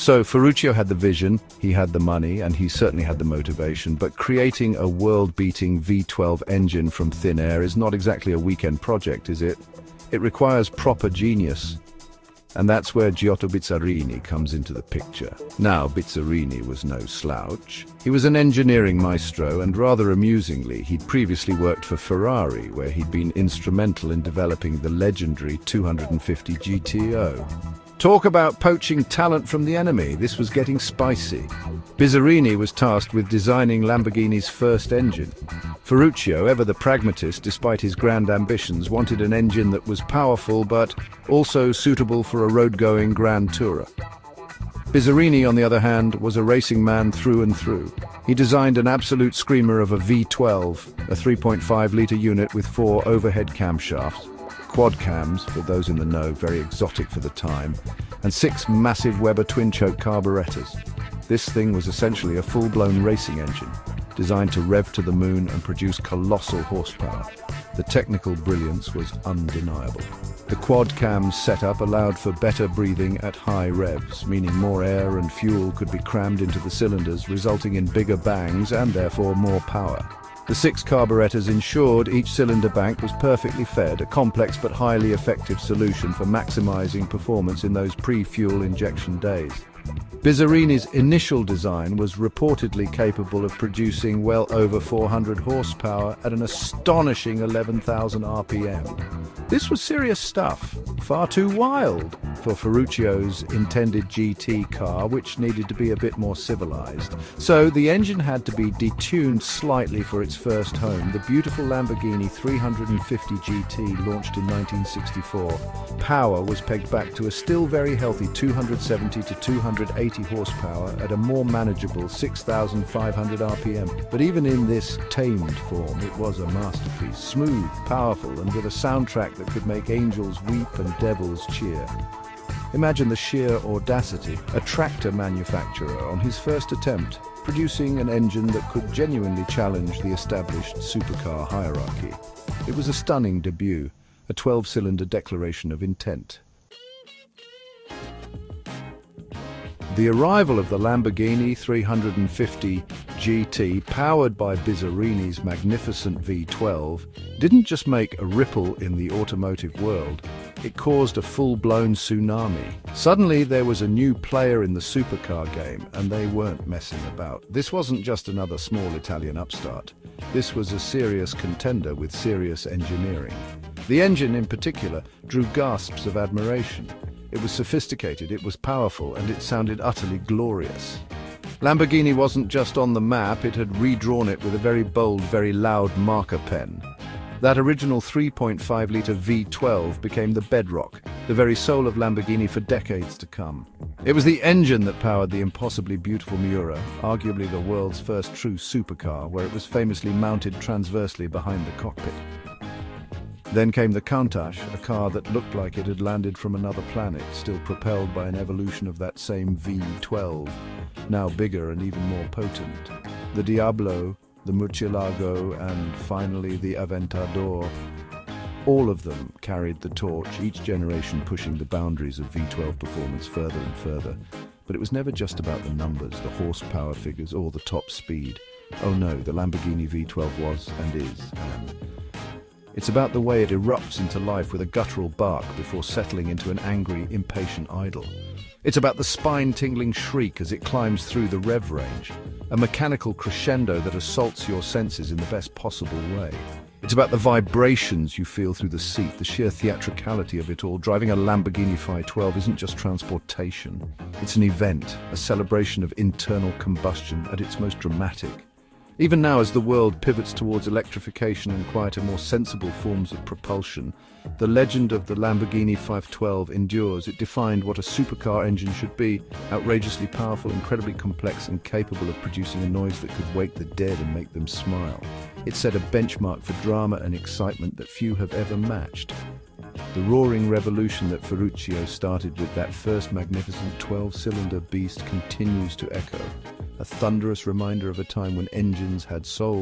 So Ferruccio had the vision, he had the money, and he certainly had the motivation, but creating a world-beating V12 engine from thin air is not exactly a weekend project, is it? It requires proper genius. And that's where Giotto Bizzarini comes into the picture. Now, Bizzarini was no slouch. He was an engineering maestro, and rather amusingly, he'd previously worked for Ferrari, where he'd been instrumental in developing the legendary 250 GTO. Talk about poaching talent from the enemy. This was getting spicy. Bizzarini was tasked with designing Lamborghini's first engine. Ferruccio, ever the pragmatist despite his grand ambitions, wanted an engine that was powerful but also suitable for a road-going grand tourer. Bizzarini, on the other hand, was a racing man through and through. He designed an absolute screamer of a V12, a 3.5-litre unit with 4 overhead camshafts, quad cams, for those in the know, very exotic for the time, and 6 massive Weber twin-choke carburetors. This thing was essentially a full-blown racing engine, designed to rev to the moon and produce colossal horsepower. The technical brilliance was undeniable. The quad cams setup allowed for better breathing at high revs, meaning more air and fuel could be crammed into the cylinders, resulting in bigger bangs and therefore more power. The 6 carburetors ensured each cylinder bank was perfectly fed, a complex but highly effective solution for maximizing performance in those pre-fuel injection days. Bizzarini's initial design was reportedly capable of producing well over 400 horsepower at an astonishing 11,000 RPM. This was serious stuff, far too wild for Ferruccio's intended GT car, which needed to be a bit more civilized. So the engine had to be detuned slightly for its first home, the beautiful Lamborghini 350 GT, launched in 1964. Power was pegged back to a still very healthy 270 to 280 horsepower at a more manageable 6,500 RPM. But even in this tamed form, it was a masterpiece, smooth, powerful, and with a soundtrack that could make angels weep and devils cheer. Imagine the sheer audacity, a tractor manufacturer on his first attempt, producing an engine that could genuinely challenge the established supercar hierarchy. It was a stunning debut, a 12-cylinder declaration of intent. The arrival of the Lamborghini 350 GT, powered by Bizzarini's magnificent V12, didn't just make a ripple in the automotive world, it caused a full-blown tsunami. Suddenly there was a new player in the supercar game, and they weren't messing about. This wasn't just another small Italian upstart. This was a serious contender with serious engineering. The engine, in particular, drew gasps of admiration. It was sophisticated, it was powerful, and it sounded utterly glorious. Lamborghini wasn't just on the map, it had redrawn it with a very bold, very loud marker pen. That original 3.5-litre V12 became the bedrock, the very soul of Lamborghini for decades to come. It was the engine that powered the impossibly beautiful Miura, arguably the world's first true supercar, where it was famously mounted transversely behind the cockpit. Then came the Countach, a car that looked like it had landed from another planet, still propelled by an evolution of that same V12, now bigger and even more potent. The Diablo, the Murcielago, and finally the Aventador. All of them carried the torch, each generation pushing the boundaries of V12 performance further and further. But it was never just about the numbers, the horsepower figures, or the top speed. Oh no, the Lamborghini V12 was, and is, it's about the way it erupts into life with a guttural bark before settling into an angry, impatient idle. It's about the spine-tingling shriek as it climbs through the rev range, a mechanical crescendo that assaults your senses in the best possible way. It's about the vibrations you feel through the seat, the sheer theatricality of it all. Driving a Lamborghini 512 isn't just transportation. It's an event, a celebration of internal combustion at its most dramatic. Even now, as the world pivots towards electrification and quieter, more sensible forms of propulsion, the legend of the Lamborghini 512 endures. It defined what a supercar engine should be: outrageously powerful, incredibly complex, and capable of producing a noise that could wake the dead and make them smile. It set a benchmark for drama and excitement that few have ever matched. The roaring revolution that Ferruccio started with that first magnificent 12-cylinder beast continues to echo, a thunderous reminder of a time when engines had soul.